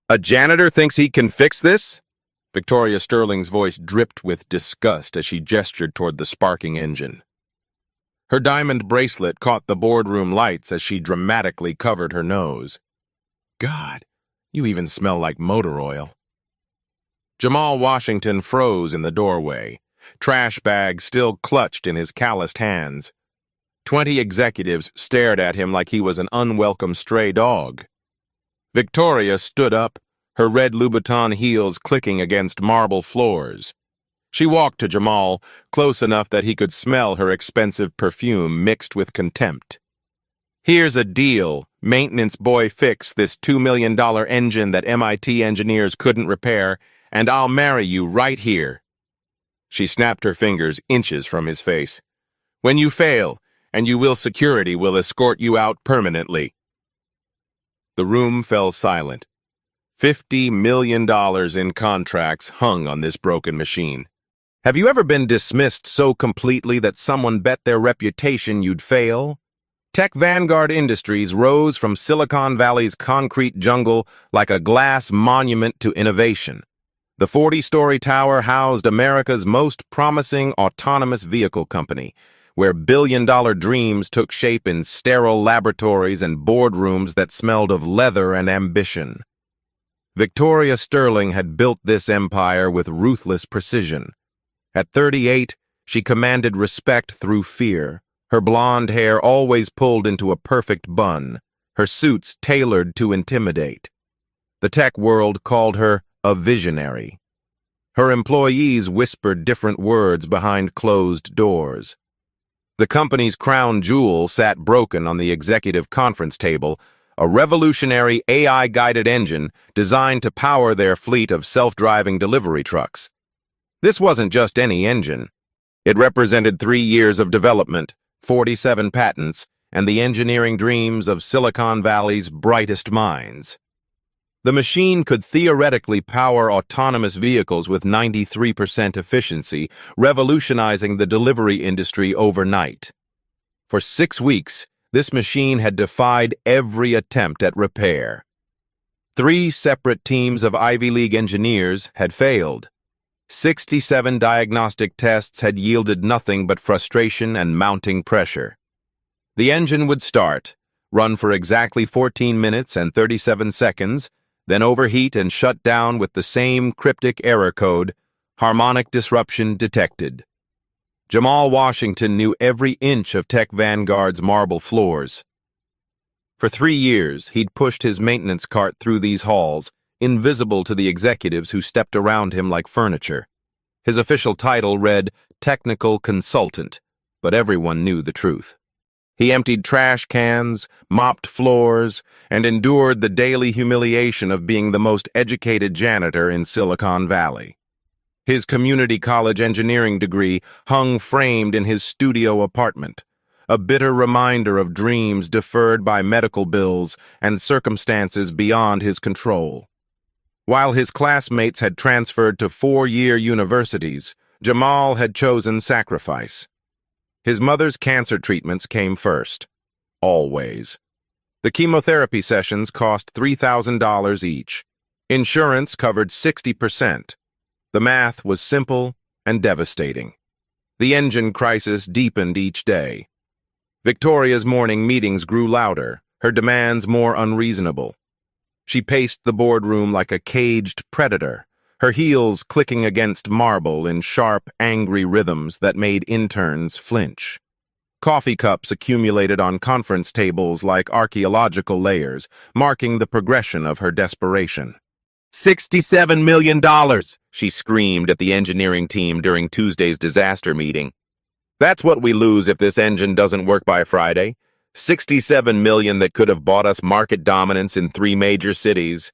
A janitor thinks he can fix this? Victoria Sterling's voice dripped with disgust as she gestured toward the sparking engine. Her diamond bracelet caught the boardroom lights as she dramatically covered her nose. God, you even smell like motor oil. Jamal Washington froze in the doorway, trash bags still clutched in his calloused hands. 20 executives stared at him like he was an unwelcome stray dog. Victoria stood up, her red Louboutin heels clicking against marble floors. She walked to Jamal, close enough that he could smell her expensive perfume mixed with contempt. Here's a deal. Maintenance boy fix this $2 million engine that MIT engineers couldn't repair, and I'll marry you right here. She snapped her fingers inches from his face. When you fail, and security will escort you out permanently. The room fell silent. $50 million in contracts hung on this broken machine. Have you ever been dismissed so completely that someone bet their reputation you'd fail? Tech Vanguard Industries rose from Silicon Valley's concrete jungle like a glass monument to innovation. The 40-story tower housed America's most promising autonomous vehicle company, where billion-dollar dreams took shape in sterile laboratories and boardrooms that smelled of leather and ambition. Victoria Sterling had built this empire with ruthless precision. At 38, she commanded respect through fear, her blonde hair always pulled into a perfect bun, her suits tailored to intimidate. The tech world called her a visionary. Her employees whispered different words behind closed doors. The company's crown jewel sat broken on the executive conference table, a revolutionary AI-guided engine designed to power their fleet of self-driving delivery trucks. This wasn't just any engine. It represented 3 years of development, 47 patents, and the engineering dreams of Silicon Valley's brightest minds. The machine could theoretically power autonomous vehicles with 93% efficiency, revolutionizing the delivery industry overnight. For 6 weeks, this machine had defied every attempt at repair. 3 separate teams of Ivy League engineers had failed. 67 diagnostic tests had yielded nothing but frustration and mounting pressure. The engine would start, run for exactly 14 minutes and 37 seconds, then overheat and shut down with the same cryptic error code, harmonic disruption detected. Jamal Washington knew every inch of Tech Vanguard's marble floors. For 3 years, he'd pushed his maintenance cart through these halls, invisible to the executives who stepped around him like furniture. His official title read Technical Consultant, but everyone knew the truth. He emptied trash cans, mopped floors, and endured the daily humiliation of being the most educated janitor in Silicon Valley. His community college engineering degree hung framed in his studio apartment, a bitter reminder of dreams deferred by medical bills and circumstances beyond his control. While his classmates had transferred to 4-year universities, Jamal had chosen sacrifice. His mother's cancer treatments came first. Always. The chemotherapy sessions cost $3,000 each. Insurance covered 60%. The math was simple and devastating. The engine crisis deepened each day. Victoria's morning meetings grew louder, her demands more unreasonable. She paced the boardroom like a caged predator, her heels clicking against marble in sharp, angry rhythms that made interns flinch. Coffee cups accumulated on conference tables like archaeological layers, marking the progression of her desperation. $67 million, she screamed at the engineering team during Tuesday's disaster meeting. That's what we lose if this engine doesn't work by Friday. $67 million that could have bought us market dominance in 3 major cities.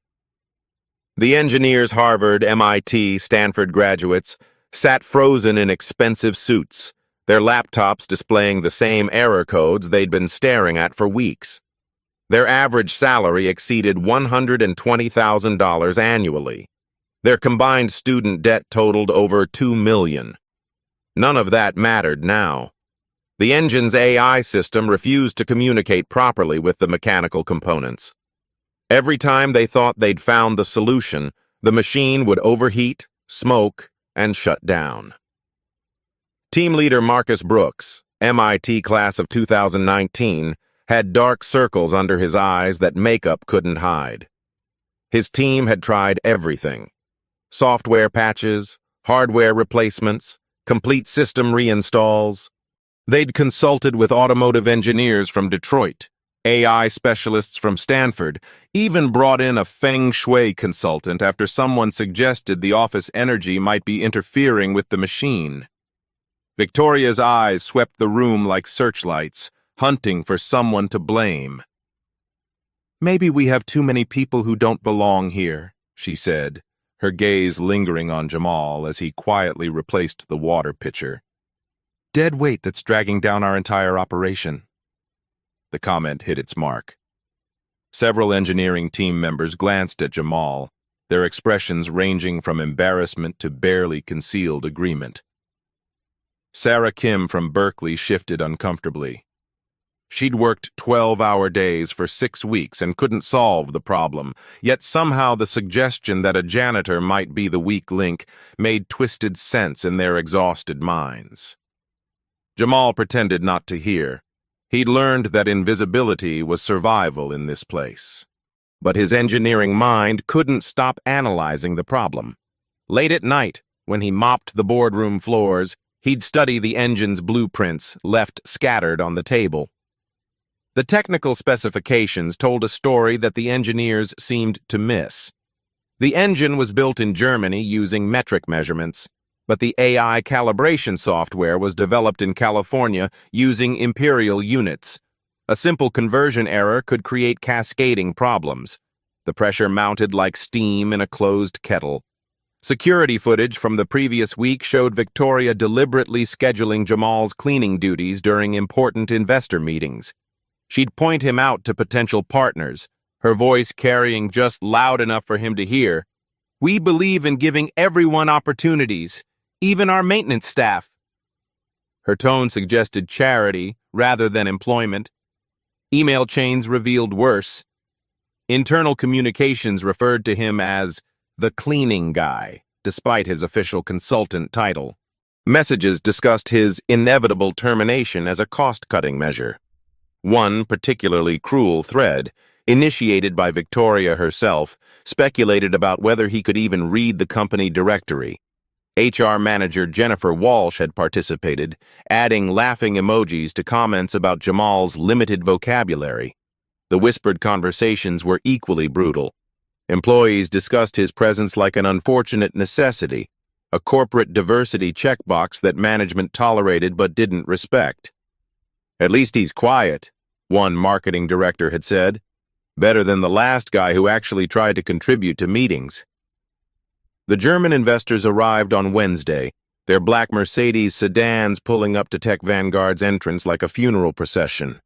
The engineers, Harvard, MIT, Stanford graduates, sat frozen in expensive suits, their laptops displaying the same error codes they'd been staring at for weeks. Their average salary exceeded $120,000 annually. Their combined student debt totaled over $2 million. None of that mattered now. The engine's AI system refused to communicate properly with the mechanical components. Every time they thought they'd found the solution, the machine would overheat, smoke, and shut down. Team leader Marcus Brooks, MIT class of 2019, had dark circles under his eyes that makeup couldn't hide. His team had tried everything: software patches, hardware replacements, complete system reinstalls. They'd consulted with automotive engineers from Detroit, AI specialists from Stanford, even brought in a feng shui consultant after someone suggested the office energy might be interfering with the machine. Victoria's eyes swept the room like searchlights, hunting for someone to blame. "Maybe we have too many people who don't belong here," she said, her gaze lingering on Jamal as he quietly replaced the water pitcher. "Dead weight that's dragging down our entire operation." The comment hit its mark. Several engineering team members glanced at Jamal, their expressions ranging from embarrassment to barely concealed agreement. Sarah Kim from Berkeley shifted uncomfortably. She'd worked 12-hour days for 6 weeks and couldn't solve the problem, yet somehow the suggestion that a janitor might be the weak link made twisted sense in their exhausted minds. Jamal pretended not to hear. He'd learned that invisibility was survival in this place. But his engineering mind couldn't stop analyzing the problem. Late at night, when he mopped the boardroom floors, he'd study the engine's blueprints left scattered on the table. The technical specifications told a story that the engineers seemed to miss. The engine was built in Germany using metric measurements, but the AI calibration software was developed in California using imperial units. A simple conversion error could create cascading problems. The pressure mounted like steam in a closed kettle. Security footage from the previous week showed Victoria deliberately scheduling Jamal's cleaning duties during important investor meetings. She'd point him out to potential partners, her voice carrying just loud enough for him to hear. "We believe in giving everyone opportunities, even our maintenance staff." Her tone suggested charity rather than employment. Email chains revealed worse. Internal communications referred to him as the cleaning guy, despite his official consultant title. Messages discussed his inevitable termination as a cost-cutting measure. One particularly cruel thread, initiated by Victoria herself, speculated about whether he could even read the company directory. HR manager Jennifer Walsh had participated, adding laughing emojis to comments about Jamal's limited vocabulary. The whispered conversations were equally brutal. Employees discussed his presence like an unfortunate necessity, a corporate diversity checkbox that management tolerated but didn't respect. "At least he's quiet," one marketing director had said. "Better than the last guy who actually tried to contribute to meetings." The German investors arrived on Wednesday, their black Mercedes sedans pulling up to Tech Vanguard's entrance like a funeral procession.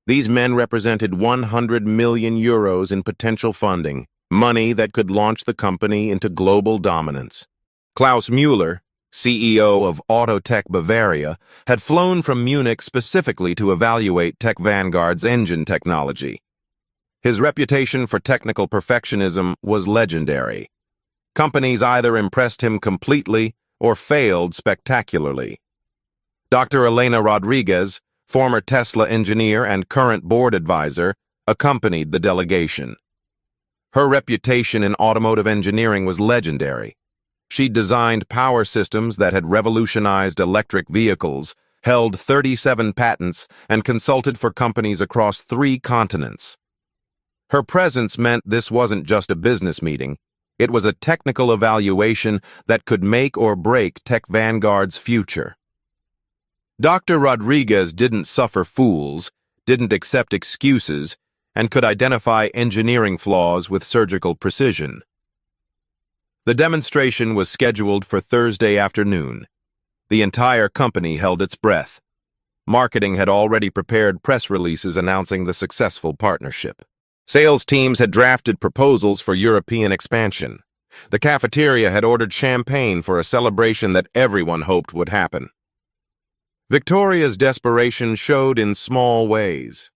These men represented 100 million euros in potential funding, money that could launch the company into global dominance. Klaus Müller, CEO of Autotech Bavaria, had flown from Munich specifically to evaluate Tech Vanguard's engine technology. His reputation for technical perfectionism was legendary. Companies either impressed him completely or failed spectacularly. Dr. Elena Rodriguez, former Tesla engineer and current board advisor, accompanied the delegation. Her reputation in automotive engineering was legendary. She designed power systems that had revolutionized electric vehicles, held 37 patents, and consulted for companies across 3 continents. Her presence meant this wasn't just a business meeting. It was a technical evaluation that could make or break Tech Vanguard's future. Dr. Rodriguez didn't suffer fools, didn't accept excuses, and could identify engineering flaws with surgical precision. The demonstration was scheduled for Thursday afternoon. The entire company held its breath. Marketing had already prepared press releases announcing the successful partnership. Sales teams had drafted proposals for European expansion. The cafeteria had ordered champagne for a celebration that everyone hoped would happen. Victoria's desperation showed in small ways.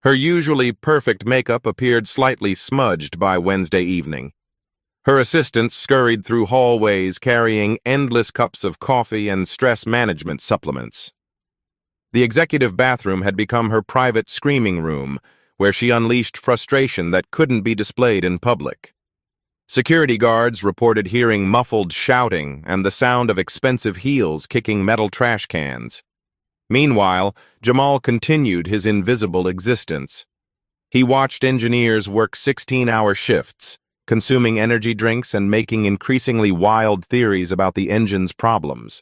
Her usually perfect makeup appeared slightly smudged by Wednesday evening. Her assistants scurried through hallways carrying endless cups of coffee and stress management supplements. The executive bathroom had become her private screaming room, where she unleashed frustration that couldn't be displayed in public. Security guards reported hearing muffled shouting and the sound of expensive heels kicking metal trash cans. Meanwhile, Jamal continued his invisible existence. He watched engineers work 16-hour shifts, consuming energy drinks and making increasingly wild theories about the engine's problems.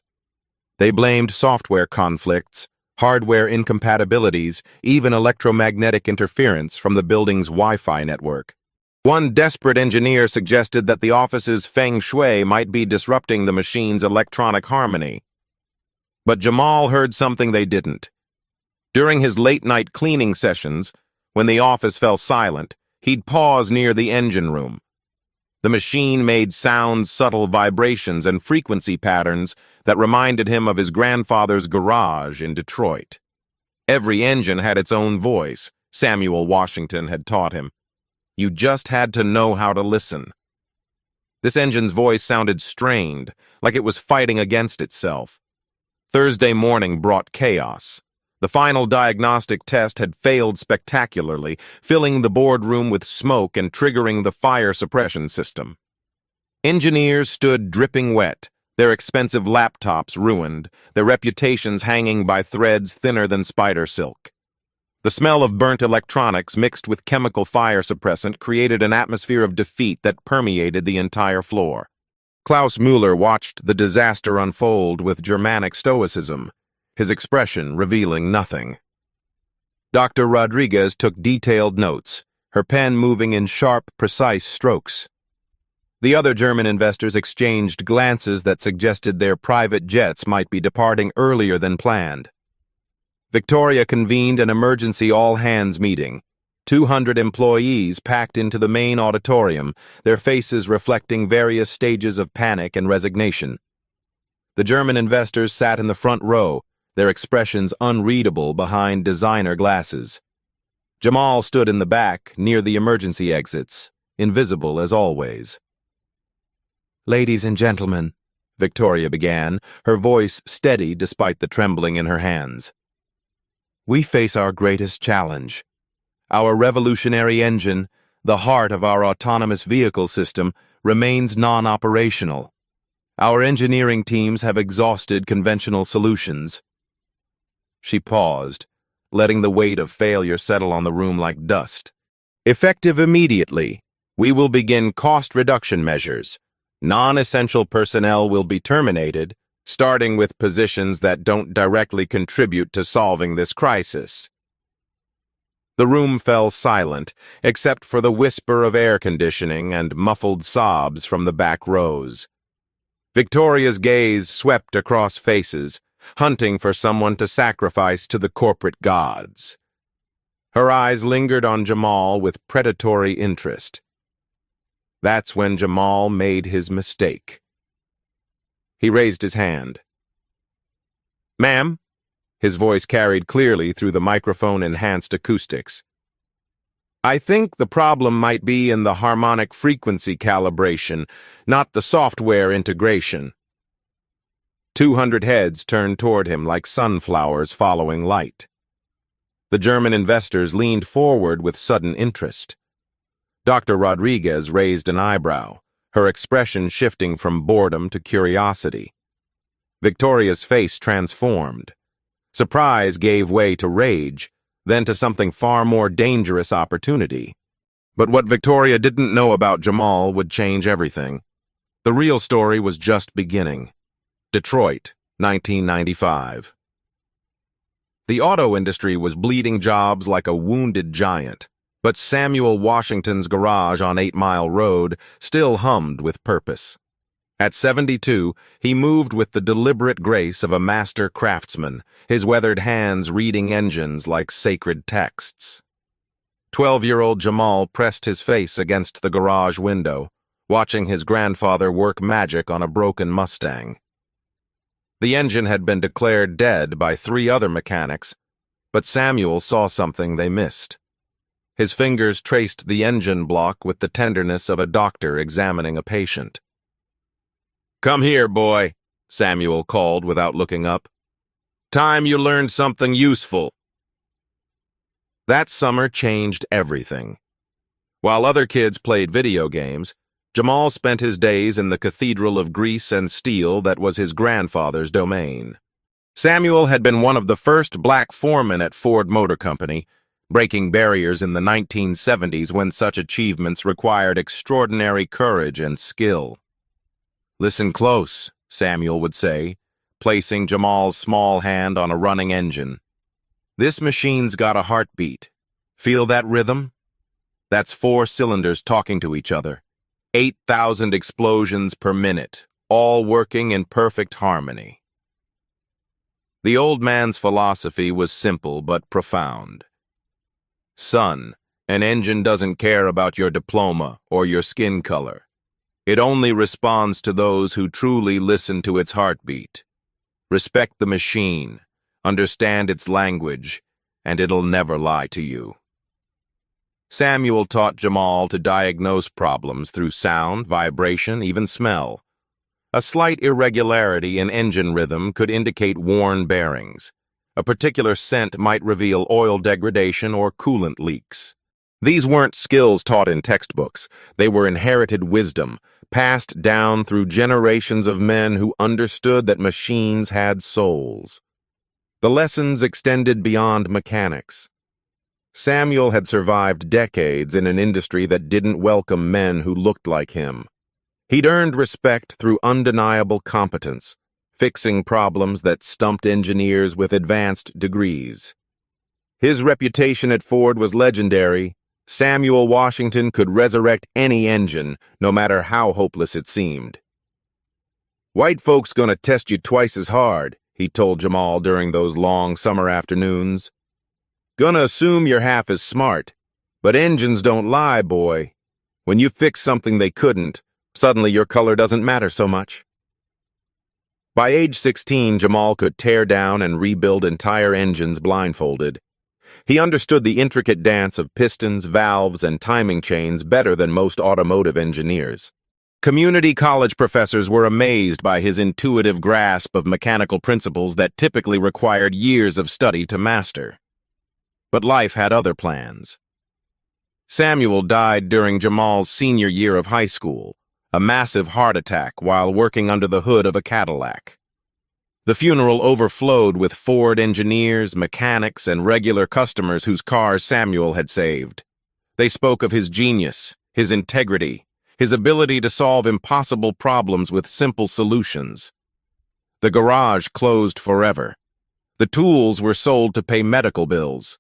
They blamed software conflicts, hardware incompatibilities, even electromagnetic interference from the building's Wi-Fi network. One desperate engineer suggested that the office's feng shui might be disrupting the machine's electronic harmony. But Jamal heard something they didn't. During his late-night cleaning sessions, when the office fell silent, he'd pause near the engine room. The machine made sounds, subtle vibrations, and frequency patterns that reminded him of his grandfather's garage in Detroit. Every engine had its own voice, Samuel Washington had taught him. You just had to know how to listen. This engine's voice sounded strained, like it was fighting against itself. Thursday morning brought chaos. The final diagnostic test had failed spectacularly, filling the boardroom with smoke and triggering the fire suppression system. Engineers stood dripping wet, their expensive laptops ruined, their reputations hanging by threads thinner than spider silk. The smell of burnt electronics mixed with chemical fire suppressant created an atmosphere of defeat that permeated the entire floor. Klaus Müller watched the disaster unfold with Germanic stoicism, his expression revealing nothing. Dr. Rodriguez took detailed notes, her pen moving in sharp, precise strokes. The other German investors exchanged glances that suggested their private jets might be departing earlier than planned. Victoria convened an emergency all-hands meeting. 200 employees packed into the main auditorium, their faces reflecting various stages of panic and resignation. The German investors sat in the front row, their expressions unreadable behind designer glasses. Jamal stood in the back, near the emergency exits, invisible as always. "Ladies and gentlemen," Victoria began, her voice steady despite the trembling in her hands. "We face our greatest challenge. Our revolutionary engine, the heart of our autonomous vehicle system, remains non-operational. Our engineering teams have exhausted conventional solutions." She paused, letting the weight of failure settle on the room like dust. "Effective immediately, we will begin cost reduction measures. Non-essential personnel will be terminated, starting with positions that don't directly contribute to solving this crisis." The room fell silent, except for the whisper of air conditioning and muffled sobs from the back rows. Victoria's gaze swept across faces, hunting for someone to sacrifice to the corporate gods. Her eyes lingered on Jamal with predatory interest. That's when Jamal made his mistake. He raised his hand. "Ma'am?" His voice carried clearly through the microphone-enhanced acoustics. "I think the problem might be in the harmonic frequency calibration, not the software integration." 200 heads turned toward him like sunflowers following light. The German investors leaned forward with sudden interest. Dr. Rodriguez raised an eyebrow, her expression shifting from boredom to curiosity. Victoria's face transformed. Surprise gave way to rage, then to something far more dangerous opportunity. But what Victoria didn't know about Jamal would change everything. The real story was just beginning. Detroit, 1995. The auto industry was bleeding jobs like a wounded giant, but Samuel Washington's garage on 8 Mile Road still hummed with purpose. At 72, he moved with the deliberate grace of a master craftsman, his weathered hands reading engines like sacred texts. 12-year-old Jamal pressed his face against the garage window, watching his grandfather work magic on a broken Mustang. The engine had been declared dead by 3 other mechanics, but Samuel saw something they missed. His fingers traced the engine block with the tenderness of a doctor examining a patient. "Come here, boy," Samuel called without looking up. "Time you learned something useful." That summer changed everything. While other kids played video games, Jamal spent his days in the cathedral of grease and steel that was his grandfather's domain. Samuel had been one of the first black foremen at Ford Motor Company, breaking barriers in the 1970s when such achievements required extraordinary courage and skill. "Listen close," Samuel would say, placing Jamal's small hand on a running engine. "This machine's got a heartbeat. Feel that rhythm? That's 4 cylinders talking to each other. 8,000 explosions per minute, all working in perfect harmony." The old man's philosophy was simple but profound. "Son, an engine doesn't care about your diploma or your skin color. It only responds to those who truly listen to its heartbeat. Respect the machine, understand its language, and it'll never lie to you." Samuel taught Jamal to diagnose problems through sound, vibration, even smell. A slight irregularity in engine rhythm could indicate worn bearings. A particular scent might reveal oil degradation or coolant leaks. These weren't skills taught in textbooks. They were inherited wisdom, passed down through generations of men who understood that machines had souls. The lessons extended beyond mechanics. Samuel had survived decades in an industry that didn't welcome men who looked like him. He'd earned respect through undeniable competence, fixing problems that stumped engineers with advanced degrees. His reputation at Ford was legendary. Samuel Washington could resurrect any engine, no matter how hopeless it seemed. "White folks gonna test you twice as hard," he told Jamal during those long summer afternoons. "Gonna assume you're half as smart. But engines don't lie, boy. When you fix something they couldn't, suddenly your color doesn't matter so much." By age 16, Jamal could tear down and rebuild entire engines blindfolded. He understood the intricate dance of pistons, valves, and timing chains better than most automotive engineers. Community college professors were amazed by his intuitive grasp of mechanical principles that typically required years of study to master. But life had other plans. Samuel died during Jamal's senior year of high school, a massive heart attack while working under the hood of a Cadillac. The funeral overflowed with Ford engineers, mechanics, and regular customers whose cars Samuel had saved. They spoke of his genius, his integrity, his ability to solve impossible problems with simple solutions. The garage closed forever. The tools were sold to pay medical bills.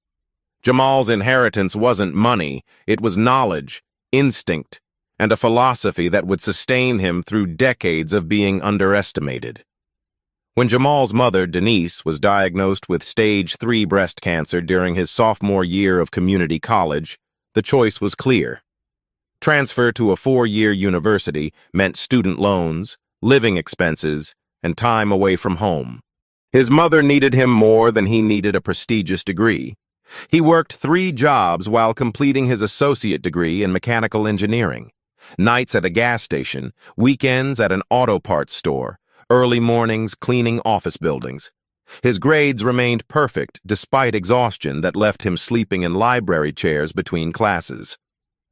Jamal's inheritance wasn't money, it was knowledge, instinct, and a philosophy that would sustain him through decades of being underestimated. When Jamal's mother, Denise, was diagnosed with stage 3 breast cancer during his sophomore year of community college, the choice was clear. Transfer to a 4-year university meant student loans, living expenses, and time away from home. His mother needed him more than he needed a prestigious degree. He worked 3 jobs while completing his associate degree in mechanical engineering. Nights at a gas station, weekends at an auto parts store, early mornings cleaning office buildings. His grades remained perfect despite exhaustion that left him sleeping in library chairs between classes.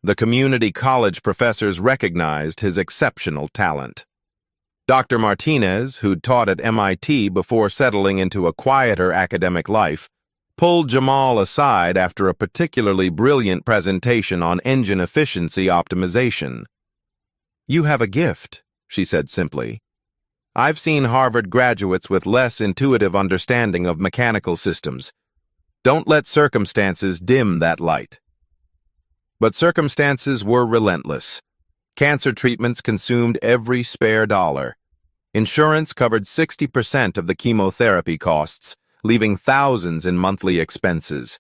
The community college professors recognized his exceptional talent. Dr. Martinez, who'd taught at MIT before settling into a quieter academic life, pulled Jamal aside after a particularly brilliant presentation on engine efficiency optimization. "You have a gift," she said simply. "I've seen Harvard graduates with less intuitive understanding of mechanical systems. Don't let circumstances dim that light." But circumstances were relentless. Cancer treatments consumed every spare dollar. Insurance covered 60% of the chemotherapy costs, leaving thousands in monthly expenses.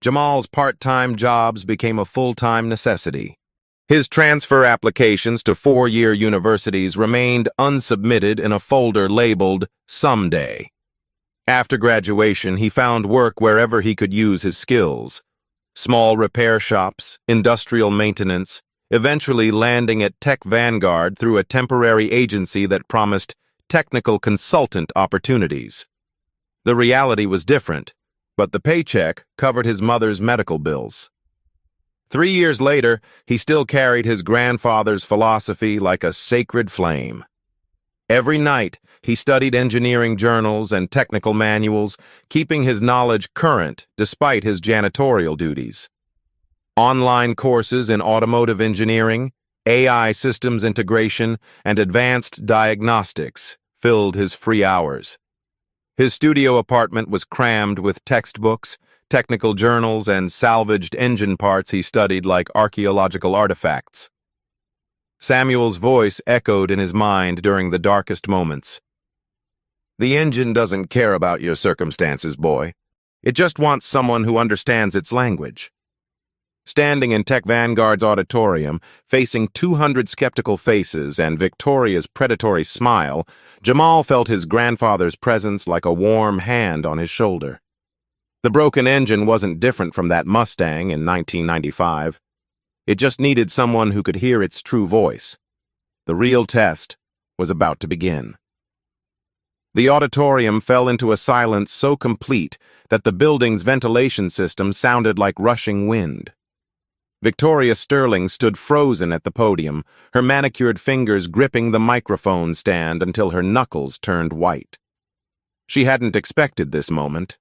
Jamal's part-time jobs became a full-time necessity. His transfer applications to 4-year universities remained unsubmitted in a folder labeled "Someday." After graduation, he found work wherever he could use his skills. small repair shops, industrial maintenance, eventually landing at Tech Vanguard through a temporary agency that promised technical consultant opportunities. The reality was different, but the paycheck covered his mother's medical bills. 3 years later, he still carried his grandfather's philosophy like a sacred flame. Every night, he studied engineering journals and technical manuals, keeping his knowledge current despite his janitorial duties. Online courses in automotive engineering, AI systems integration, and advanced diagnostics filled his free hours. His studio apartment was crammed with textbooks, technical journals, and salvaged engine parts he studied like archaeological artifacts. Samuel's voice echoed in his mind during the darkest moments. "The engine doesn't care about your circumstances, boy. It just wants someone who understands its language." Standing in Tech Vanguard's auditorium, facing 200 skeptical faces and Victoria's predatory smile, Jamal felt his grandfather's presence like a warm hand on his shoulder. The broken engine wasn't different from that Mustang in 1995. It just needed someone who could hear its true voice. The real test was about to begin. The auditorium fell into a silence so complete that the building's ventilation system sounded like rushing wind. Victoria Sterling stood frozen at the podium, her manicured fingers gripping the microphone stand until her knuckles turned white. She hadn't expected this moment.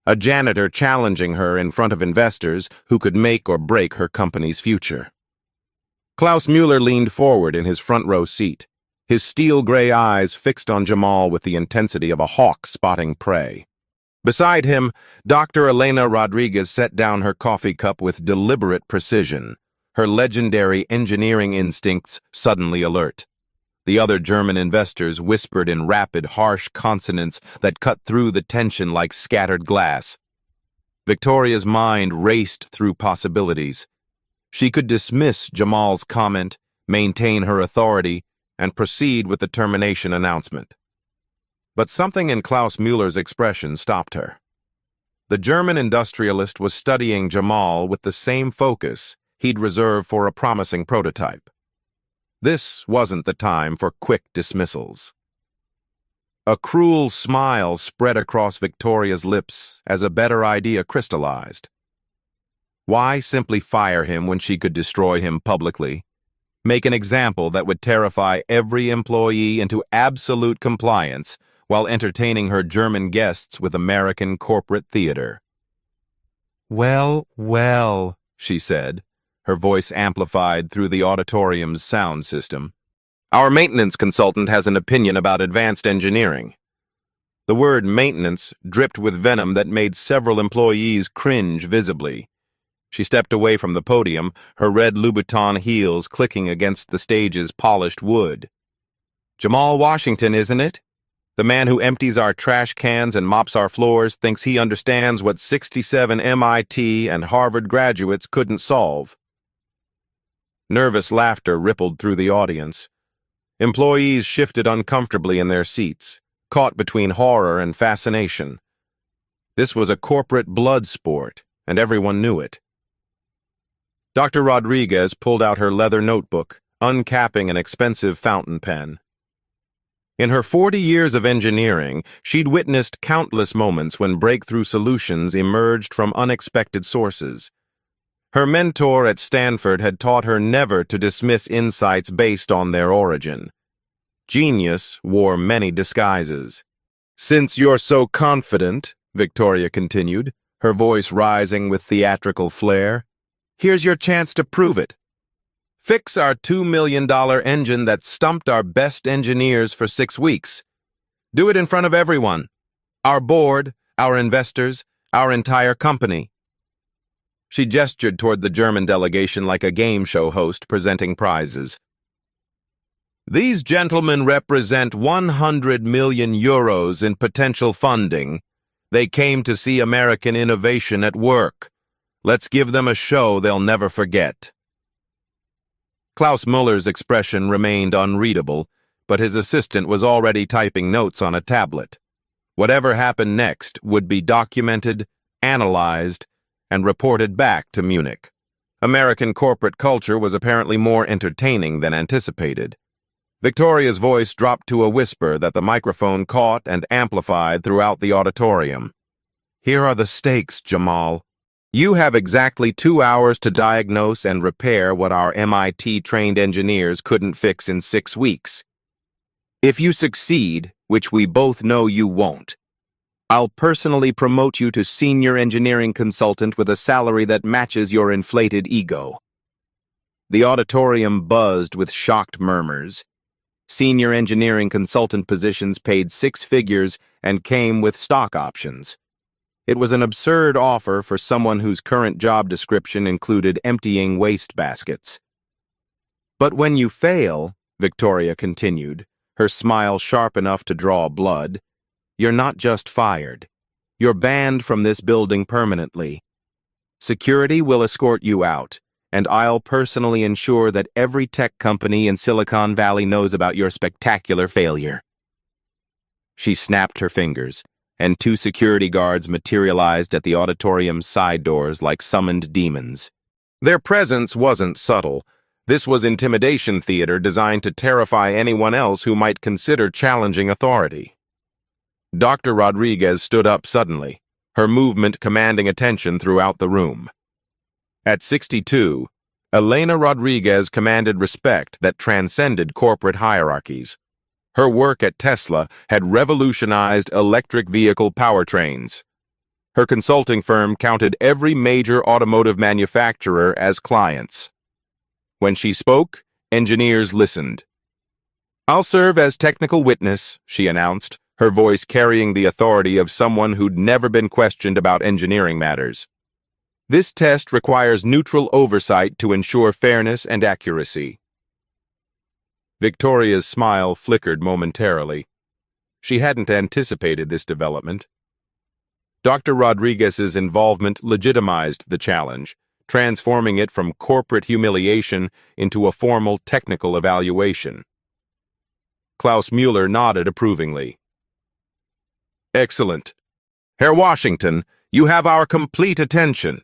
A janitor challenging her in front of investors who could make or break her company's future. Klaus Mueller leaned forward in his front row seat, his steel-gray eyes fixed on Jamal with the intensity of a hawk spotting prey. Beside him, Dr. Elena Rodriguez set down her coffee cup with deliberate precision, her legendary engineering instincts suddenly alert. The other German investors whispered in rapid, harsh consonants that cut through the tension like scattered glass. Victoria's mind raced through possibilities. She could dismiss Jamal's comment, maintain her authority, and proceed with the termination announcement. But something in Klaus Mueller's expression stopped her. The German industrialist was studying Jamal with the same focus he'd reserved for a promising prototype. This wasn't the time for quick dismissals. A cruel smile spread across Victoria's lips as a better idea crystallized. Why simply fire him when she could destroy him publicly? Make an example that would terrify every employee into absolute compliance while entertaining her German guests with American corporate theater. "Well, well," she said, her voice amplified through the auditorium's sound system. "Our maintenance consultant has an opinion about advanced engineering." The word maintenance dripped with venom that made several employees cringe visibly. She stepped away from the podium, her red Louboutin heels clicking against the stage's polished wood. "Jamal Washington, isn't it? The man who empties our trash cans and mops our floors thinks he understands what 67 MIT and Harvard graduates couldn't solve." Nervous laughter rippled through the audience. Employees shifted uncomfortably in their seats, caught between horror and fascination. This was a corporate blood sport, and everyone knew it. Dr. Rodriguez pulled out her leather notebook, uncapping an expensive fountain pen. In her 40 years of engineering, she'd witnessed countless moments when breakthrough solutions emerged from unexpected sources. Her mentor at Stanford had taught her never to dismiss insights based on their origin. Genius wore many disguises. "Since you're so confident," Victoria continued, her voice rising with theatrical flair, "here's your chance to prove it. Fix our $2 million engine that stumped our best engineers for 6 weeks. Do it in front of everyone. Our board, our investors, our entire company." She gestured toward the German delegation like a game show host presenting prizes. "These gentlemen represent 100 million euros in potential funding. They came to see American innovation at work. Let's give them a show they'll never forget." Klaus Muller's expression remained unreadable, but his assistant was already typing notes on a tablet. Whatever happened next would be documented, analyzed, and reported back to Munich. American corporate culture was apparently more entertaining than anticipated. Victoria's voice dropped to a whisper that the microphone caught and amplified throughout the auditorium. "Here are the stakes, Jamal. You have exactly 2 hours to diagnose and repair what our MIT-trained engineers couldn't fix in 6 weeks. If you succeed, which we both know you won't, I'll personally promote you to senior engineering consultant with a salary that matches your inflated ego." The auditorium buzzed with shocked murmurs. Senior engineering consultant positions paid 6 figures and came with stock options. It was an absurd offer for someone whose current job description included emptying waste baskets. "But when you fail," Victoria continued, her smile sharp enough to draw blood, "you're not just fired. You're banned from this building permanently. Security will escort you out, and I'll personally ensure that every tech company in Silicon Valley knows about your spectacular failure." She snapped her fingers, and 2 security guards materialized at the auditorium's side doors like summoned demons. Their presence wasn't subtle. This was intimidation theater designed to terrify anyone else who might consider challenging authority. Dr. Rodriguez stood up suddenly, her movement commanding attention throughout the room. At 62, Elena Rodriguez commanded respect that transcended corporate hierarchies. Her work at Tesla had revolutionized electric vehicle powertrains. Her consulting firm counted every major automotive manufacturer as clients. When she spoke, engineers listened. "I'll serve as technical witness," she announced, her voice carrying the authority of someone who'd never been questioned about engineering matters. "This test requires neutral oversight to ensure fairness and accuracy." Victoria's smile flickered momentarily. She hadn't anticipated this development. Dr. Rodriguez's involvement legitimized the challenge, transforming it from corporate humiliation into a formal technical evaluation. Klaus Mueller nodded approvingly. "Excellent. Herr Washington, you have our complete attention."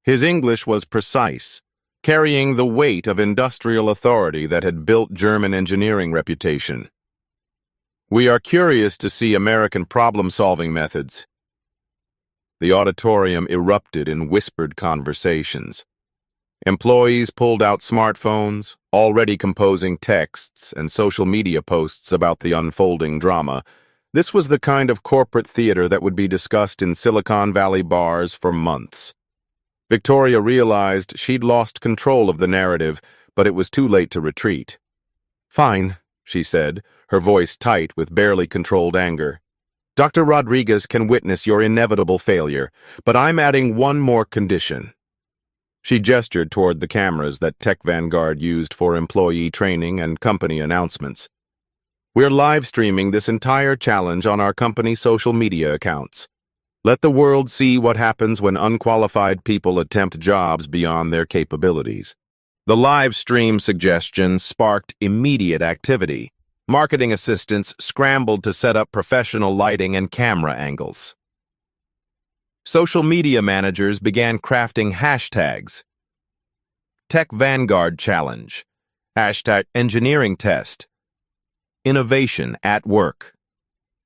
His English was precise, carrying the weight of industrial authority that had built German engineering reputation. "We are curious to see American problem-solving methods." The auditorium erupted in whispered conversations. Employees pulled out smartphones, already composing texts and social media posts about the unfolding drama. This was the kind of corporate theater that would be discussed in Silicon Valley bars for months. Victoria realized she'd lost control of the narrative, but it was too late to retreat. "Fine," she said, her voice tight with barely controlled anger. "Dr. Rodriguez can witness your inevitable failure, but I'm adding one more condition." She gestured toward the cameras that Tech Vanguard used for employee training and company announcements. "We're live streaming this entire challenge on our company social media accounts. Let the world see what happens when unqualified people attempt jobs beyond their capabilities." The live stream suggestion sparked immediate activity. Marketing assistants scrambled to set up professional lighting and camera angles. Social media managers began crafting hashtags. Tech Vanguard Challenge, hashtag Engineering Test, Innovation at Work.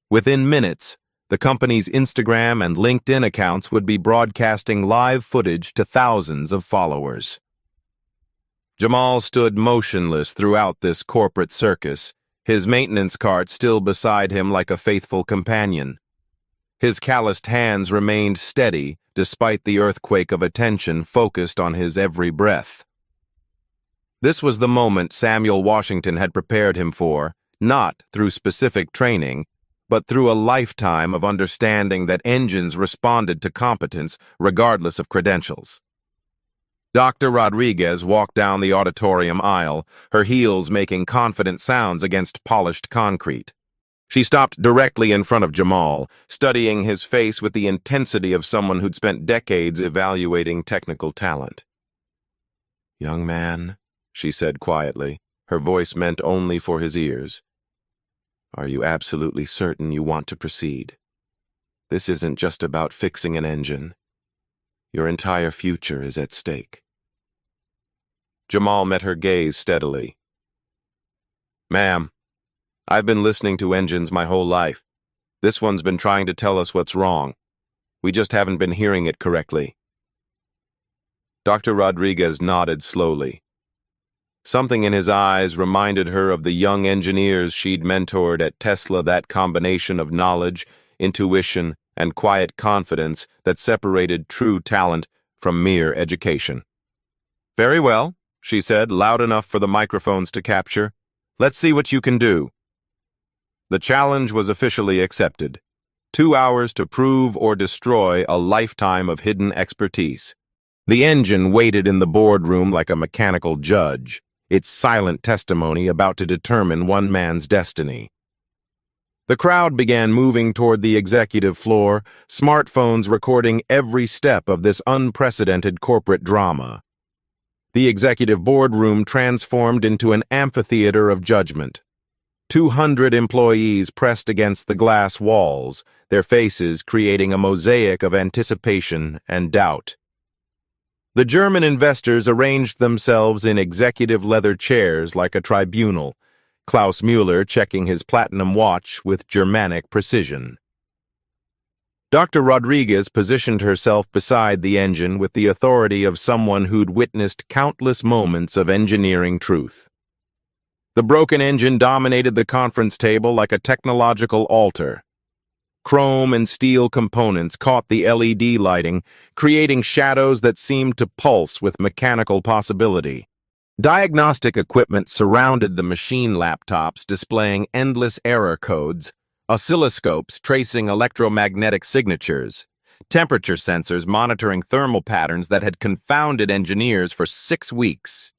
Within minutes, the company's Instagram and LinkedIn accounts would be broadcasting live footage to thousands of followers. Jamal stood motionless throughout this corporate circus, his maintenance cart still beside him like a faithful companion. His calloused hands remained steady despite the earthquake of attention focused on his every breath. This was the moment Samuel Washington had prepared him for, not through specific training, but through a lifetime of understanding that engines responded to competence regardless of credentials. Dr. Rodriguez walked down the auditorium aisle, her heels making confident sounds against polished concrete. She stopped directly in front of Jamal, studying his face with the intensity of someone who'd spent decades evaluating technical talent. "Young man," she said quietly, her voice meant only for his ears, "are you absolutely certain you want to proceed? This isn't just about fixing an engine. Your entire future is at stake. Jamal met her gaze steadily. Ma'am, I've been listening to engines my whole life. This one's been trying to tell us what's wrong. We just haven't been hearing it correctly. Dr. Rodriguez nodded slowly. Something in his eyes reminded her of the young engineers she'd mentored at Tesla, that combination of knowledge, intuition, and quiet confidence that separated true talent from mere education. Very well, she said, loud enough for the microphones to capture. Let's see what you can do. The challenge was officially accepted. 2 hours to prove or destroy a lifetime of hidden expertise. The engine waited in the boardroom like a mechanical judge, its silent testimony about to determine one man's destiny. The crowd began moving toward the executive floor, smartphones recording every step of this unprecedented corporate drama. The executive boardroom transformed into an amphitheater of judgment. 200 employees pressed against the glass walls, their faces creating a mosaic of anticipation and doubt. The German investors arranged themselves in executive leather chairs like a tribunal, Klaus Müller checking his platinum watch with Germanic precision. Dr. Rodriguez positioned herself beside the engine with the authority of someone who'd witnessed countless moments of engineering truth. The broken engine dominated the conference table like a technological altar. Chrome and steel components caught the LED lighting, creating shadows that seemed to pulse with mechanical possibility. Diagnostic equipment surrounded the machine laptops displaying endless error codes, oscilloscopes tracing electromagnetic signatures, temperature sensors monitoring thermal patterns that had confounded engineers for 6 weeks.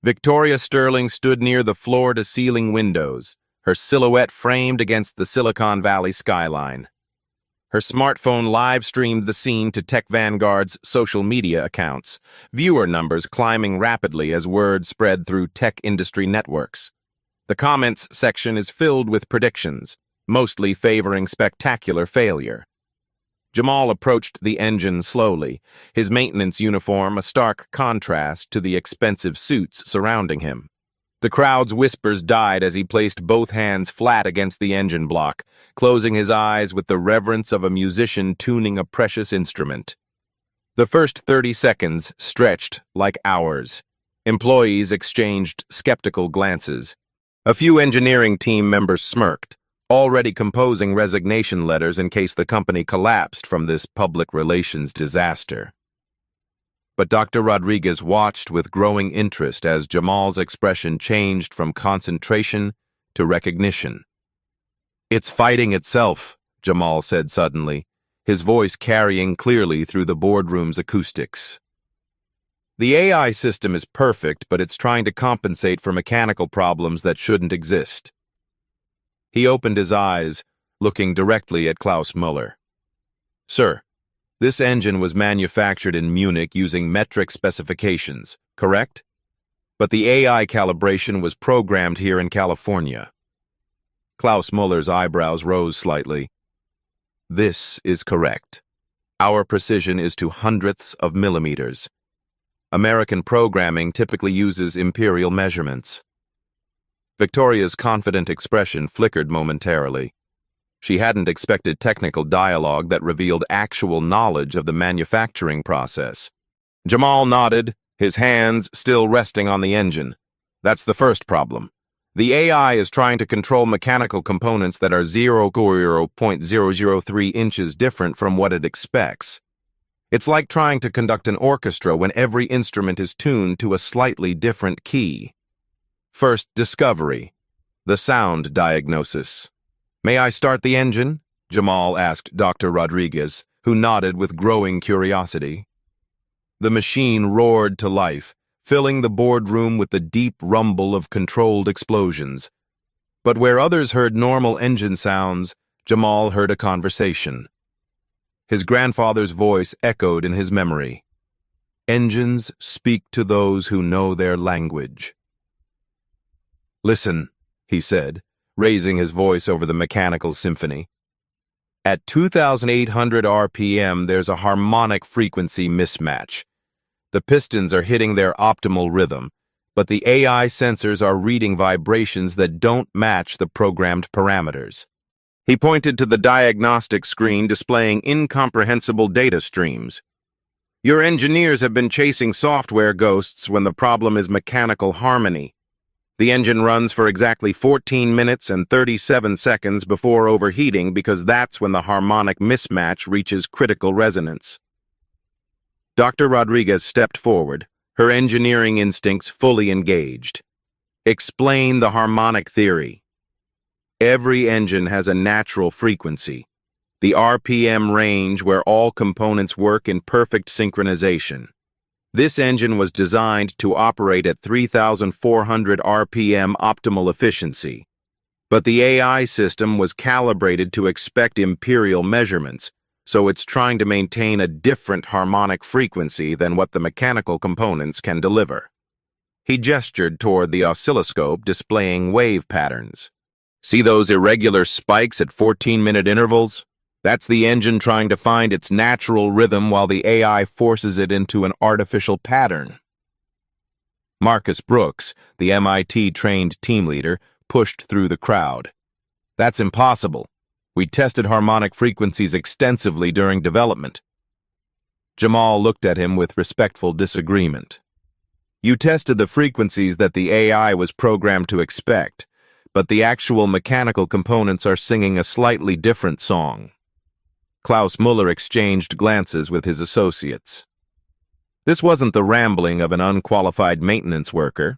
Victoria Sterling stood near the floor-to-ceiling windows, her silhouette framed against the Silicon Valley skyline. Her smartphone live-streamed the scene to Tech Vanguard's social media accounts, viewer numbers climbing rapidly as word spread through tech industry networks. The comments section is filled with predictions, mostly favoring spectacular failure. Jamal approached the engine slowly, his maintenance uniform a stark contrast to the expensive suits surrounding him. The crowd's whispers died as he placed both hands flat against the engine block, closing his eyes with the reverence of a musician tuning a precious instrument. The first 30 seconds stretched like hours. Employees exchanged skeptical glances. A few engineering team members smirked, already composing resignation letters in case the company collapsed from this public relations disaster. But Dr. Rodriguez watched with growing interest as Jamal's expression changed from concentration to recognition. "It's fighting itself," Jamal said suddenly, his voice carrying clearly through the boardroom's acoustics. "The AI system is perfect, but it's trying to compensate for mechanical problems that shouldn't exist." He opened his eyes, looking directly at Klaus Müller. "Sir, this engine was manufactured in Munich using metric specifications, correct? But the AI calibration was programmed here in California." Klaus Müller's eyebrows rose slightly. "This is correct. Our precision is to hundredths of millimeters. American programming typically uses imperial measurements." Victoria's confident expression flickered momentarily. She hadn't expected technical dialogue that revealed actual knowledge of the manufacturing process. Jamal nodded, his hands still resting on the engine. "That's the first problem. The AI is trying to control mechanical components that are 0.003 inches different from what it expects. It's like trying to conduct an orchestra when every instrument is tuned to a slightly different key. First discovery, the sound diagnosis. "May I start the engine?" Jamal asked Dr. Rodriguez, who nodded with growing curiosity. The machine roared to life, filling the boardroom with the deep rumble of controlled explosions. But where others heard normal engine sounds, Jamal heard a conversation. His grandfather's voice echoed in his memory. "Engines speak to those who know their language." "Listen," he said, raising his voice over the mechanical symphony. At 2,800 RPM, there's a harmonic frequency mismatch. The pistons are hitting their optimal rhythm, but the AI sensors are reading vibrations that don't match the programmed parameters. He pointed to the diagnostic screen displaying incomprehensible data streams. Your engineers have been chasing software ghosts when the problem is mechanical harmony. The engine runs for exactly 14 minutes and 37 seconds before overheating because that's when the harmonic mismatch reaches critical resonance. Dr. Rodriguez stepped forward, her engineering instincts fully engaged. Explain the harmonic theory. Every engine has a natural frequency, the RPM range where all components work in perfect synchronization. This engine was designed to operate at 3,400 RPM optimal efficiency, but the AI system was calibrated to expect imperial measurements, so it's trying to maintain a different harmonic frequency than what the mechanical components can deliver. He gestured toward the oscilloscope displaying wave patterns. See those irregular spikes at 14-minute intervals? That's the engine trying to find its natural rhythm while the AI forces it into an artificial pattern. Marcus Brooks, the MIT-trained team leader, pushed through the crowd. That's impossible. We tested harmonic frequencies extensively during development. Jamal looked at him with respectful disagreement. You tested the frequencies that the AI was programmed to expect, but the actual mechanical components are singing a slightly different song. Klaus Muller exchanged glances with his associates. This wasn't the rambling of an unqualified maintenance worker.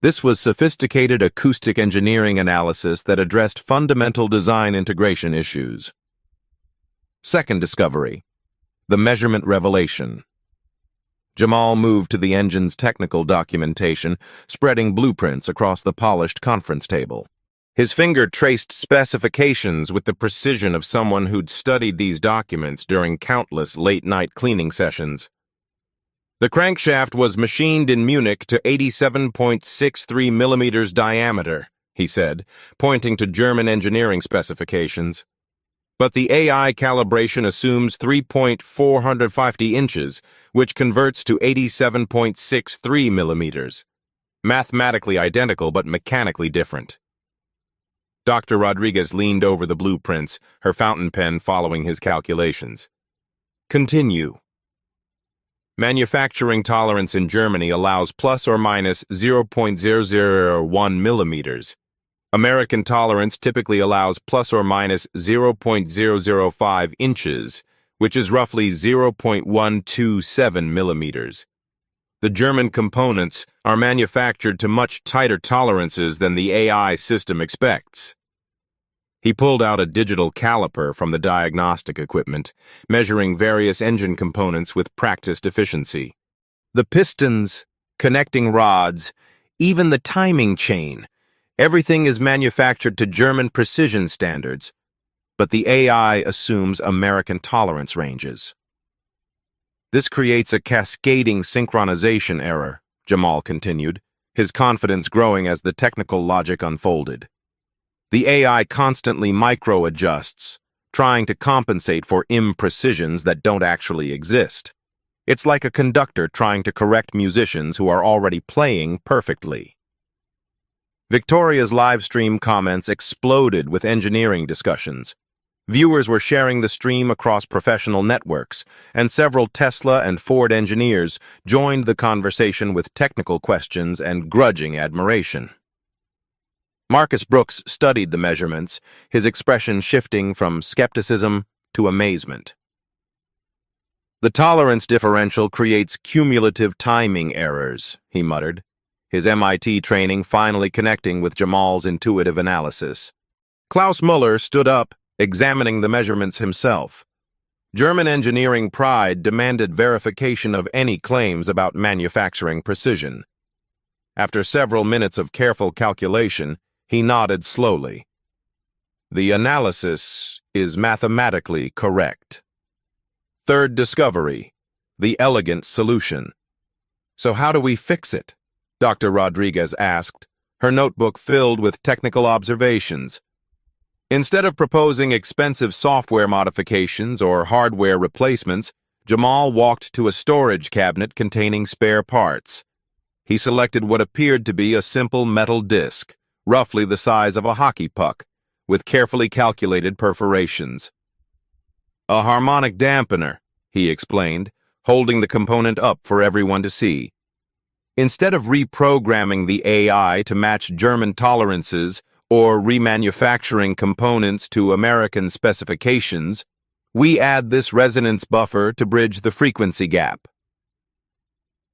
This was sophisticated acoustic engineering analysis that addressed fundamental design integration issues. Second discovery: the measurement revelation. Jamal moved to the engine's technical documentation, spreading blueprints across the polished conference table. His finger traced specifications with the precision of someone who'd studied these documents during countless late-night cleaning sessions. The crankshaft was machined in Munich to 87.63 millimeters diameter, he said, pointing to German engineering specifications. But the AI calibration assumes 3.450 inches, which converts to 87.63 millimeters. Mathematically identical, but mechanically different. Dr. Rodriguez leaned over the blueprints, her fountain pen following his calculations. Continue. Manufacturing tolerance in Germany allows plus or minus 0.001 millimeters. American tolerance typically allows plus or minus 0.005 inches, which is roughly 0.127 millimeters. The German components are manufactured to much tighter tolerances than the AI system expects. He pulled out a digital caliper from the diagnostic equipment, measuring various engine components with practiced efficiency. The pistons, connecting rods, even the timing chain, everything is manufactured to German precision standards, but the AI assumes American tolerance ranges. This creates a cascading synchronization error, Jamal continued, his confidence growing as the technical logic unfolded. The AI constantly micro-adjusts, trying to compensate for imprecisions that don't actually exist. It's like a conductor trying to correct musicians who are already playing perfectly. Victoria's live-stream comments exploded with engineering discussions. Viewers were sharing the stream across professional networks, and several Tesla and Ford engineers joined the conversation with technical questions and grudging admiration. Marcus Brooks studied the measurements, his expression shifting from skepticism to amazement. The tolerance differential creates cumulative timing errors, he muttered, his MIT training finally connecting with Jamal's intuitive analysis. Klaus Muller stood up, examining the measurements himself. German engineering pride demanded verification of any claims about manufacturing precision. After several minutes of careful calculation, he nodded slowly. The analysis is mathematically correct. Third discovery: the elegant solution. So how do we fix it? Dr. Rodriguez asked, her notebook filled with technical observations. Instead of proposing expensive software modifications or hardware replacements, Jamal walked to a storage cabinet containing spare parts. He selected what appeared to be a simple metal disc, roughly the size of a hockey puck, with carefully calculated perforations. "A harmonic dampener," he explained, holding the component up for everyone to see. "Instead of reprogramming the AI to match German tolerances or remanufacturing components to American specifications, we add this resonance buffer to bridge the frequency gap."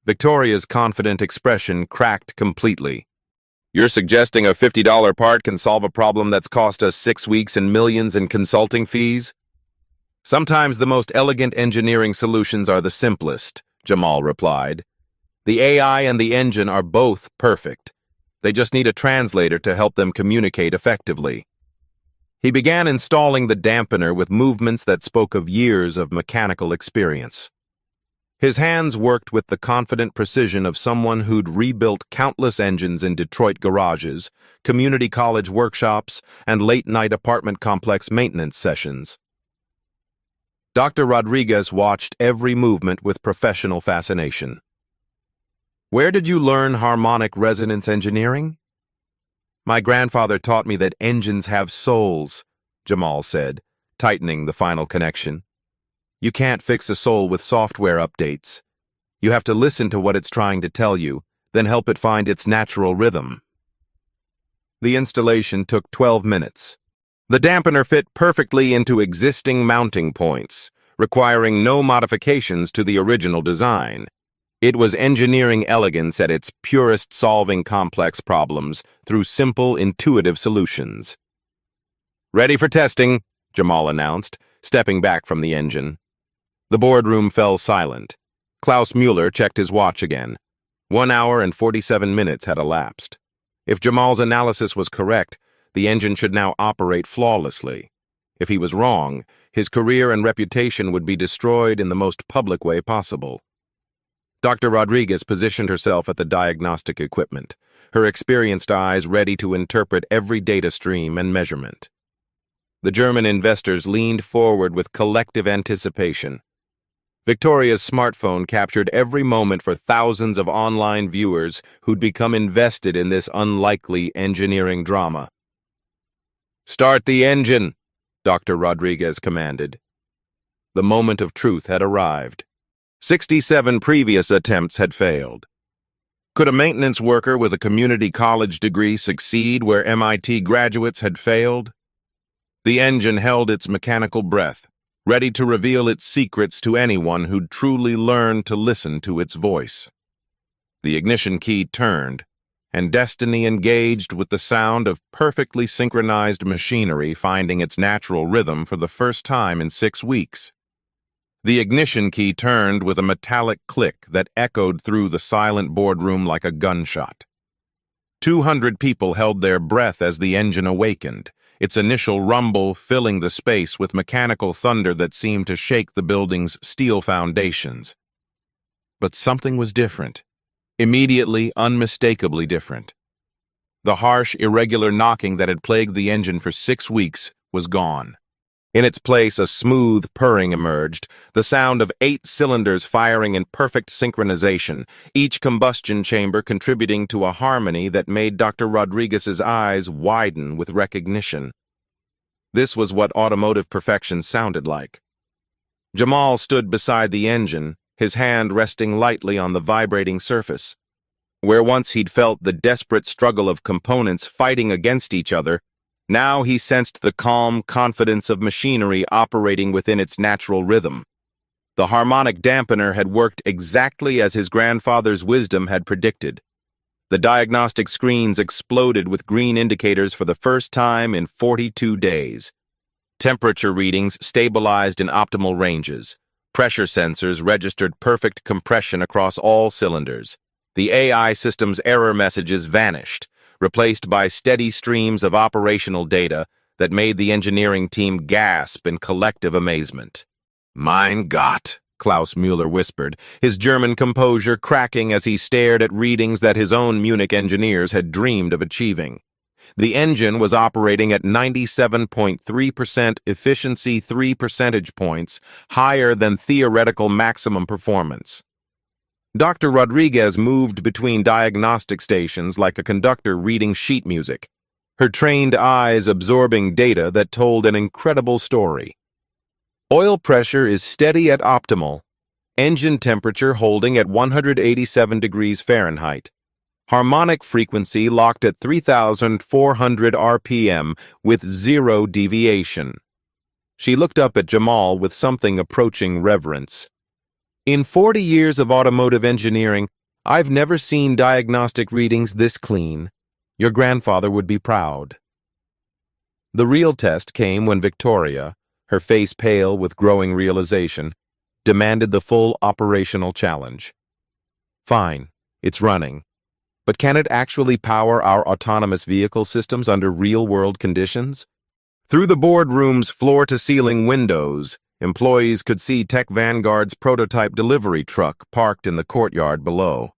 Victoria's confident expression cracked completely. "You're suggesting a $50 part can solve a problem that's cost us 6 weeks and millions in consulting fees?" "Sometimes the most elegant engineering solutions are the simplest," Jamal replied. "The AI and the engine are both perfect. They just need a translator to help them communicate effectively." He began installing the dampener with movements that spoke of years of mechanical experience. His hands worked with the confident precision of someone who'd rebuilt countless engines in Detroit garages, community college workshops, and late-night apartment complex maintenance sessions. Dr. Rodriguez watched every movement with professional fascination. "Where did you learn harmonic resonance engineering?" "My grandfather taught me that engines have souls," Jamal said, tightening the final connection. "You can't fix a soul with software updates. You have to listen to what it's trying to tell you, then help it find its natural rhythm." The installation took 12 minutes. The dampener fit perfectly into existing mounting points, requiring no modifications to the original design. It was engineering elegance at its purest, solving complex problems through simple, intuitive solutions. "Ready for testing," Jamal announced, stepping back from the engine. The boardroom fell silent. Klaus Mueller checked his watch again. 1 hour and 47 minutes had elapsed. If Jamal's analysis was correct, the engine should now operate flawlessly. If he was wrong, his career and reputation would be destroyed in the most public way possible. Dr. Rodriguez positioned herself at the diagnostic equipment, her experienced eyes ready to interpret every data stream and measurement. The German investors leaned forward with collective anticipation. Victoria's smartphone captured every moment for thousands of online viewers who'd become invested in this unlikely engineering drama. "Start the engine," Dr. Rodriguez commanded. The moment of truth had arrived. 67 previous attempts had failed. Could a maintenance worker with a community college degree succeed where MIT graduates had failed? The engine held its mechanical breath, ready to reveal its secrets to anyone who'd truly learned to listen to its voice. The ignition key turned, and destiny engaged with the sound of perfectly synchronized machinery finding its natural rhythm for the first time in 6 weeks. The ignition key turned with a metallic click that echoed through the silent boardroom like a gunshot. 200 people held their breath as the engine awakened, its initial rumble filling the space with mechanical thunder that seemed to shake the building's steel foundations. But something was different, immediately, unmistakably different. The harsh, irregular knocking that had plagued the engine for 6 weeks was gone. In its place, a smooth purring emerged, the sound of 8 cylinders firing in perfect synchronization, each combustion chamber contributing to a harmony that made Dr. Rodriguez's eyes widen with recognition. This was what automotive perfection sounded like. Jamal stood beside the engine, his hand resting lightly on the vibrating surface. Where once he'd felt the desperate struggle of components fighting against each other, now he sensed the calm confidence of machinery operating within its natural rhythm. The harmonic dampener had worked exactly as his grandfather's wisdom had predicted. The diagnostic screens exploded with green indicators for the first time in 42 days. Temperature readings stabilized in optimal ranges. Pressure sensors registered perfect compression across all cylinders. The AI system's error messages vanished, replaced by steady streams of operational data that made the engineering team gasp in collective amazement. "Mein Gott," Klaus Mueller whispered, his German composure cracking as he stared at readings that his own Munich engineers had dreamed of achieving. The engine was operating at 97.3% efficiency, 3 percentage points higher than theoretical maximum performance. Dr. Rodriguez moved between diagnostic stations like a conductor reading sheet music, her trained eyes absorbing data that told an incredible story. Oil pressure is steady at optimal, engine temperature holding at 187 degrees Fahrenheit. Harmonic frequency locked at 3,400 RPM with 0 deviation. She looked up at Jamal with something approaching reverence. In 40 years of automotive engineering, I've never seen diagnostic readings this clean. Your grandfather would be proud. The real test came when Victoria, her face pale with growing realization, demanded the full operational challenge. Fine, it's running. But can it actually power our autonomous vehicle systems under real-world conditions? Through the boardroom's floor-to-ceiling windows, employees could see Tech Vanguard's prototype delivery truck parked in the courtyard below.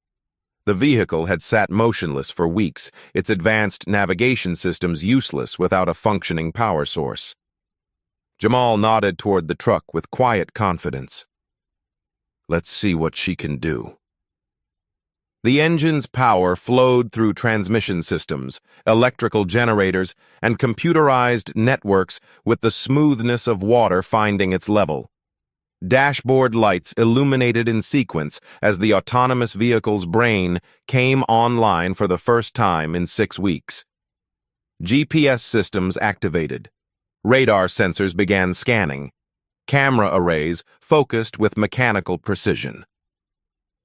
The vehicle had sat motionless for weeks, its advanced navigation systems useless without a functioning power source. Jamal nodded toward the truck with quiet confidence. Let's see what she can do. The engine's power flowed through transmission systems, electrical generators, and computerized networks with the smoothness of water finding its level. Dashboard lights illuminated in sequence as the autonomous vehicle's brain came online for the first time in 6 weeks. GPS systems activated. Radar sensors began scanning. Camera arrays focused with mechanical precision.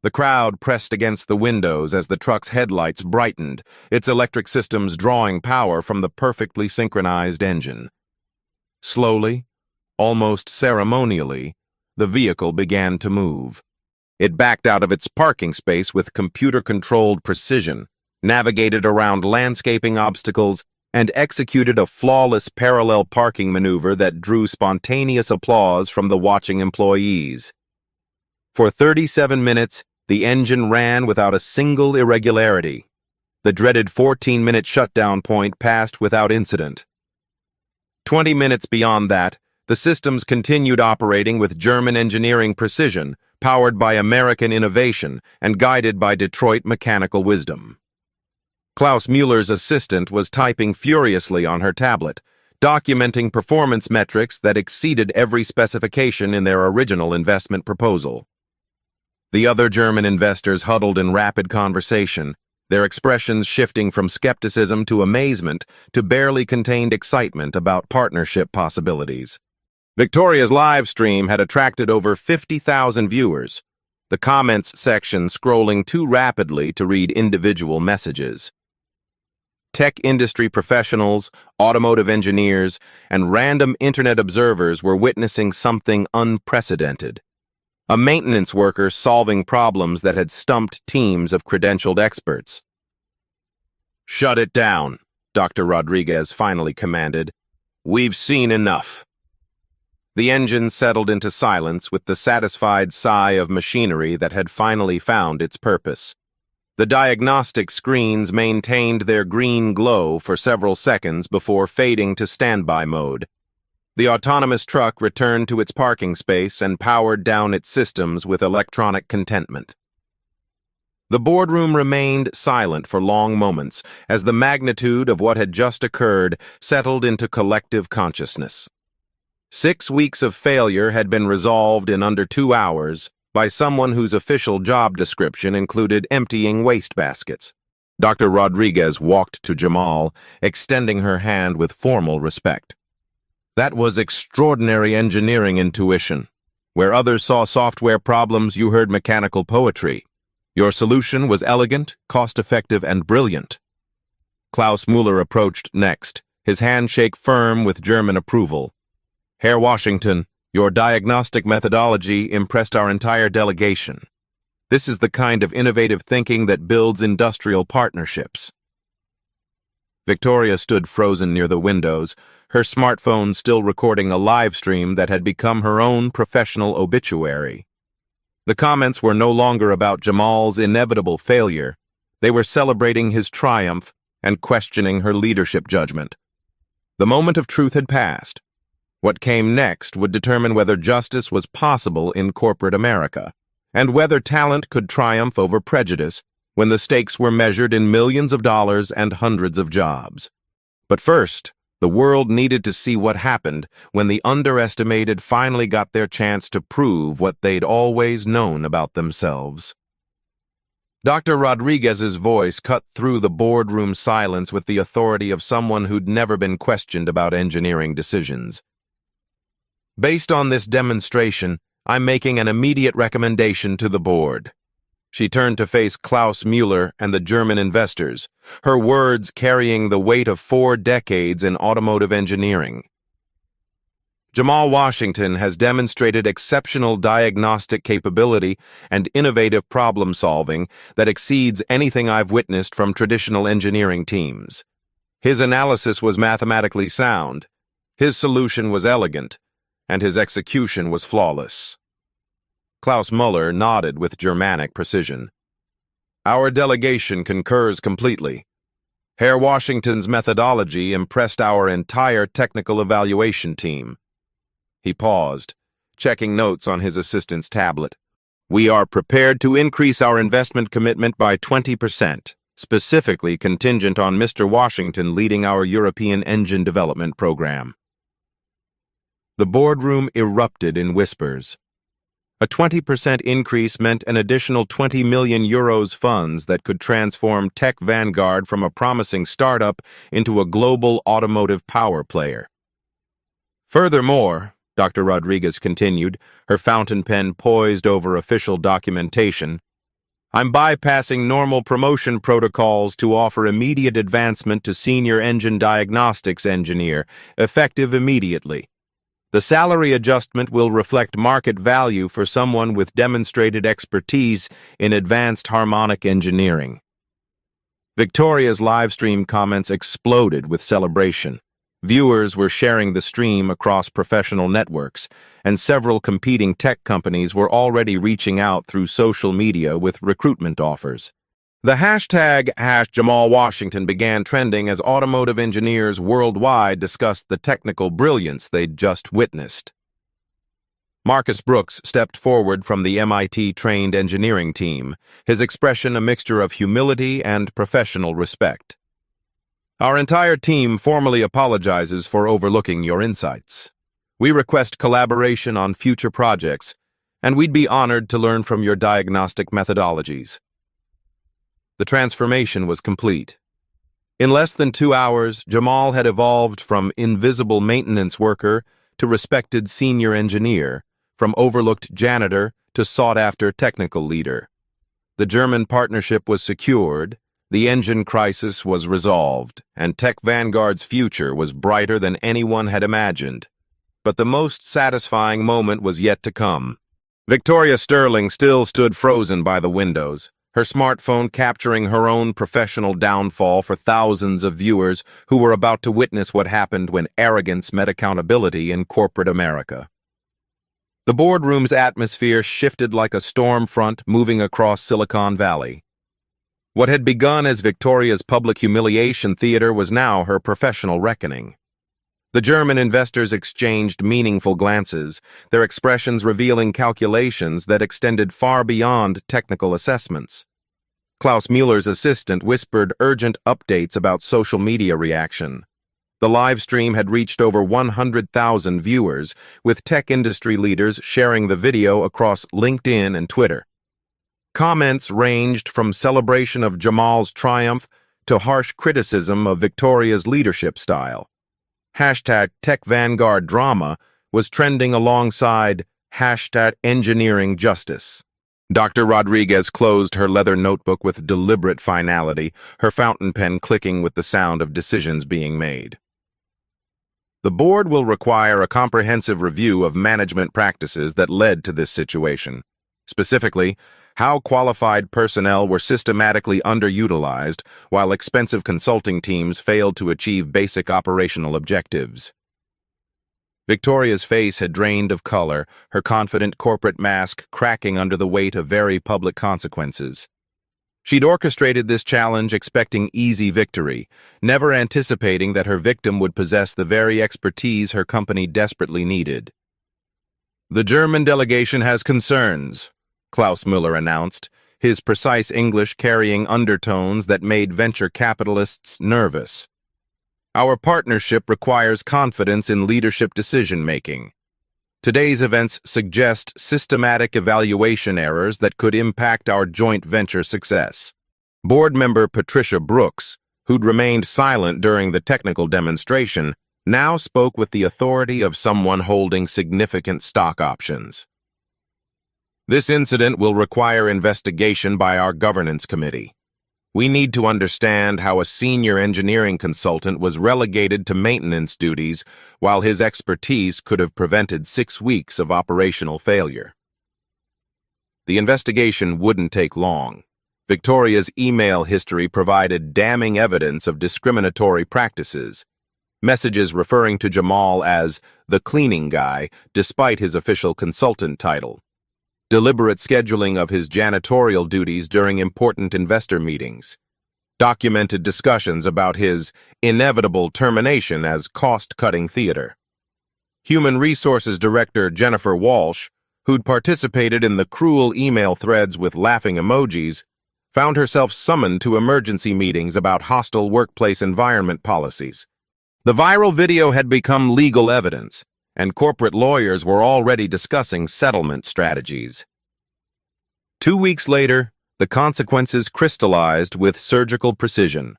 The crowd pressed against the windows as the truck's headlights brightened, its electric systems drawing power from the perfectly synchronized engine. Slowly, almost ceremonially, the vehicle began to move. It backed out of its parking space with computer-controlled precision, navigated around landscaping obstacles, and executed a flawless parallel parking maneuver that drew spontaneous applause from the watching employees. For 37 minutes, the engine ran without a single irregularity. The dreaded 14-minute shutdown point passed without incident. 20 minutes beyond that, the systems continued operating with German engineering precision, powered by American innovation, and guided by Detroit mechanical wisdom. Klaus Mueller's assistant was typing furiously on her tablet, documenting performance metrics that exceeded every specification in their original investment proposal. The other German investors huddled in rapid conversation, their expressions shifting from skepticism to amazement to barely contained excitement about partnership possibilities. Victoria's live stream had attracted over 50,000 viewers, the comments section scrolling too rapidly to read individual messages. Tech industry professionals, automotive engineers, and random internet observers were witnessing something unprecedented. A maintenance worker solving problems that had stumped teams of credentialed experts. "Shut it down," Dr. Rodriguez finally commanded. "We've seen enough." The engine settled into silence with the satisfied sigh of machinery that had finally found its purpose. The diagnostic screens maintained their green glow for several seconds before fading to standby mode. The autonomous truck returned to its parking space and powered down its systems with electronic contentment. The boardroom remained silent for long moments as the magnitude of what had just occurred settled into collective consciousness. 6 weeks of failure had been resolved in under 2 hours by someone whose official job description included emptying waste baskets. Dr. Rodriguez walked to Jamal, extending her hand with formal respect. "That was extraordinary engineering intuition. Where others saw software problems, you heard mechanical poetry. Your solution was elegant, cost-effective, and brilliant." Klaus Mueller approached next, his handshake firm with German approval. "Herr Washington, your diagnostic methodology impressed our entire delegation. This is the kind of innovative thinking that builds industrial partnerships." Victoria stood frozen near the windows, her smartphone still recording a live stream that had become her own professional obituary. The comments were no longer about Jamal's inevitable failure. They were celebrating his triumph and questioning her leadership judgment. The moment of truth had passed. What came next would determine whether justice was possible in corporate America, and whether talent could triumph over prejudice when the stakes were measured in millions of dollars and hundreds of jobs. But first, the world needed to see what happened when the underestimated finally got their chance to prove what they'd always known about themselves. Dr. Rodriguez's voice cut through the boardroom silence with the authority of someone who'd never been questioned about engineering decisions. Based on this demonstration, I'm making an immediate recommendation to the board. She turned to face Klaus Müller and the German investors, her words carrying the weight of 4 decades in automotive engineering. Jamal Washington has demonstrated exceptional diagnostic capability and innovative problem-solving that exceeds anything I've witnessed from traditional engineering teams. His analysis was mathematically sound, his solution was elegant, and his execution was flawless. Klaus Müller nodded with Germanic precision. Our delegation concurs completely. Herr Washington's methodology impressed our entire technical evaluation team. He paused, checking notes on his assistant's tablet. We are prepared to increase our investment commitment by 20%, specifically contingent on Mr. Washington leading our European engine development program. The boardroom erupted in whispers. A 20% increase meant an additional 20 million euros funds that could transform Tech Vanguard from a promising startup into a global automotive power player. Furthermore, Dr. Rodriguez continued, her fountain pen poised over official documentation, I'm bypassing normal promotion protocols to offer immediate advancement to senior engine diagnostics engineer, effective immediately. The salary adjustment will reflect market value for someone with demonstrated expertise in advanced harmonic engineering. Victoria's livestream comments exploded with celebration. Viewers were sharing the stream across professional networks, and several competing tech companies were already reaching out through social media with recruitment offers. The hashtag #JamalWashington began trending as automotive engineers worldwide discussed the technical brilliance they'd just witnessed. Marcus Brooks stepped forward from the MIT-trained engineering team, his expression a mixture of humility and professional respect. Our entire team formally apologizes for overlooking your insights. We request collaboration on future projects, and we'd be honored to learn from your diagnostic methodologies. The transformation was complete. In less than 2 hours, Jamal had evolved from invisible maintenance worker to respected senior engineer, from overlooked janitor to sought-after technical leader. The German partnership was secured, the engine crisis was resolved, and Tech Vanguard's future was brighter than anyone had imagined. But the most satisfying moment was yet to come. Victoria Sterling still stood frozen by the windows, her smartphone capturing her own professional downfall for thousands of viewers who were about to witness what happened when arrogance met accountability in corporate America. The boardroom's atmosphere shifted like a storm front moving across Silicon Valley. What had begun as Victoria's public humiliation theater was now her professional reckoning. The German investors exchanged meaningful glances, their expressions revealing calculations that extended far beyond technical assessments. Klaus Müller's assistant whispered urgent updates about social media reaction. The live stream had reached over 100,000 viewers, with tech industry leaders sharing the video across LinkedIn and Twitter. Comments ranged from celebration of Jamal's triumph to harsh criticism of Victoria's leadership style. #TechVanguardDrama was trending alongside #EngineeringJustice. Dr. Rodriguez closed her leather notebook with deliberate finality, her fountain pen clicking with the sound of decisions being made. The board will require a comprehensive review of management practices that led to this situation. Specifically, how qualified personnel were systematically underutilized while expensive consulting teams failed to achieve basic operational objectives. Victoria's face had drained of color, her confident corporate mask cracking under the weight of very public consequences. She'd orchestrated this challenge expecting easy victory, never anticipating that her victim would possess the very expertise her company desperately needed. "The German delegation has concerns," Klaus Müller announced, his precise English carrying undertones that made venture capitalists nervous. "Our partnership requires confidence in leadership decision-making. Today's events suggest systematic evaluation errors that could impact our joint venture success." Board member Patricia Brooks, who'd remained silent during the technical demonstration, now spoke with the authority of someone holding significant stock options. "This incident will require investigation by our governance committee. We need to understand how a senior engineering consultant was relegated to maintenance duties while his expertise could have prevented 6 weeks of operational failure." The investigation wouldn't take long. Victoria's email history provided damning evidence of discriminatory practices, messages referring to Jamal as the cleaning guy despite his official consultant title, deliberate scheduling of his janitorial duties during important investor meetings, documented discussions about his inevitable termination as cost-cutting theater. Human Resources Director Jennifer Walsh, who'd participated in the cruel email threads with laughing emojis, found herself summoned to emergency meetings about hostile workplace environment policies. The viral video had become legal evidence, and corporate lawyers were already discussing settlement strategies. 2 weeks later, the consequences crystallized with surgical precision.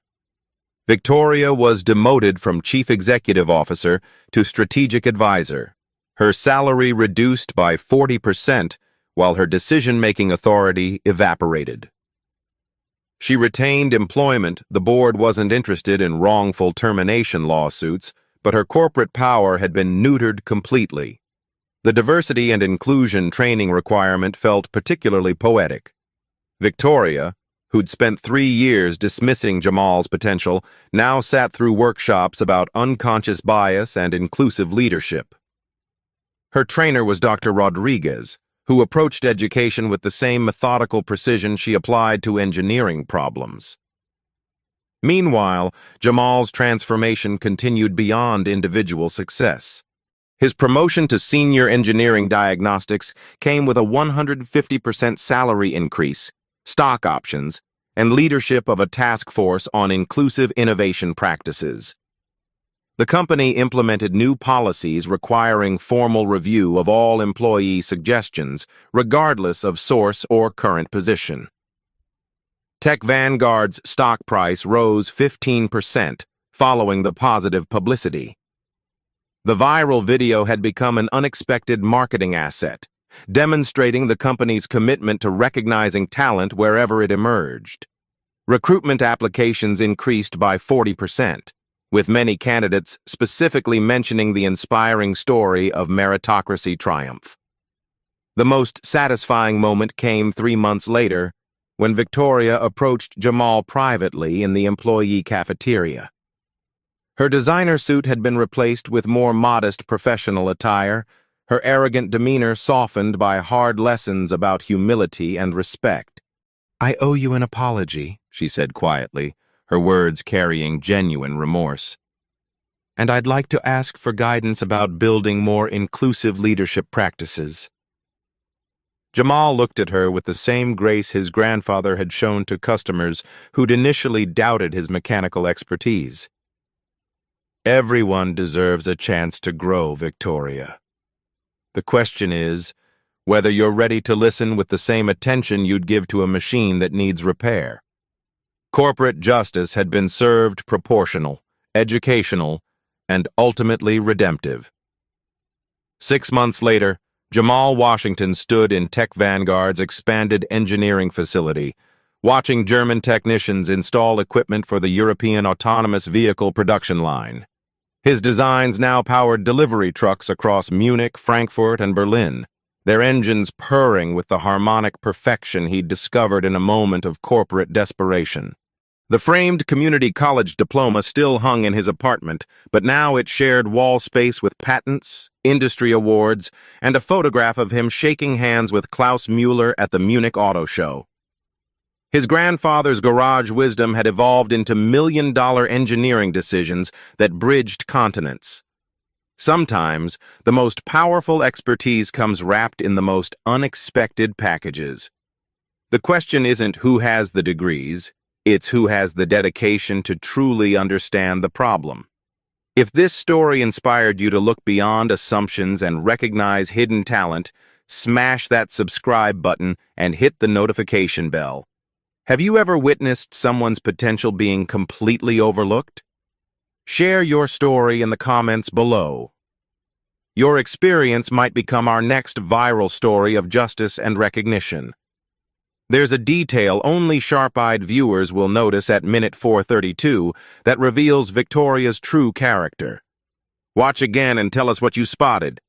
Victoria was demoted from chief executive officer to strategic advisor, her salary reduced by 40%, while her decision-making authority evaporated. She retained employment. The board wasn't interested in wrongful termination lawsuits, but her corporate power had been neutered completely. The diversity and inclusion training requirement felt particularly poetic. Victoria, who'd spent 3 years dismissing Jamal's potential, now sat through workshops about unconscious bias and inclusive leadership. Her trainer was Dr. Rodriguez, who approached education with the same methodical precision she applied to engineering problems. Meanwhile, Jamal's transformation continued beyond individual success. His promotion to senior engineering diagnostics came with a 150% salary increase, stock options, and leadership of a task force on inclusive innovation practices. The company implemented new policies requiring formal review of all employee suggestions, regardless of source or current position. Tech Vanguard's stock price rose 15% following the positive publicity. The viral video had become an unexpected marketing asset, demonstrating the company's commitment to recognizing talent wherever it emerged. Recruitment applications increased by 40%. With many candidates specifically mentioning the inspiring story of meritocracy triumph. The most satisfying moment came 3 months later, when Victoria approached Jamal privately in the employee cafeteria. Her designer suit had been replaced with more modest professional attire, her arrogant demeanor softened by hard lessons about humility and respect. "I owe you an apology," she said quietly, her words carrying genuine remorse. "And I'd like to ask for guidance about building more inclusive leadership practices." Jamal looked at her with the same grace his grandfather had shown to customers who'd initially doubted his mechanical expertise. "Everyone deserves a chance to grow, Victoria. The question is whether you're ready to listen with the same attention you'd give to a machine that needs repair." Corporate justice had been served proportional, educational, and ultimately redemptive. 6 months later, Jamal Washington stood in Tech Vanguard's expanded engineering facility, watching German technicians install equipment for the European autonomous vehicle production line. His designs now powered delivery trucks across Munich, Frankfurt, and Berlin, their engines purring with the harmonic perfection he'd discovered in a moment of corporate desperation. The framed community college diploma still hung in his apartment, but now it shared wall space with patents, industry awards, and a photograph of him shaking hands with Klaus Müller at the Munich Auto Show. His grandfather's garage wisdom had evolved into million-dollar engineering decisions that bridged continents. Sometimes, the most powerful expertise comes wrapped in the most unexpected packages. The question isn't who has the degrees, it's who has the dedication to truly understand the problem. If this story inspired you to look beyond assumptions and recognize hidden talent, smash that subscribe button and hit the notification bell. Have you ever witnessed someone's potential being completely overlooked? Share your story in the comments below. Your experience might become our next viral story of justice and recognition. There's a detail only sharp-eyed viewers will notice at minute 432 that reveals Victoria's true character. Watch again and tell us what you spotted.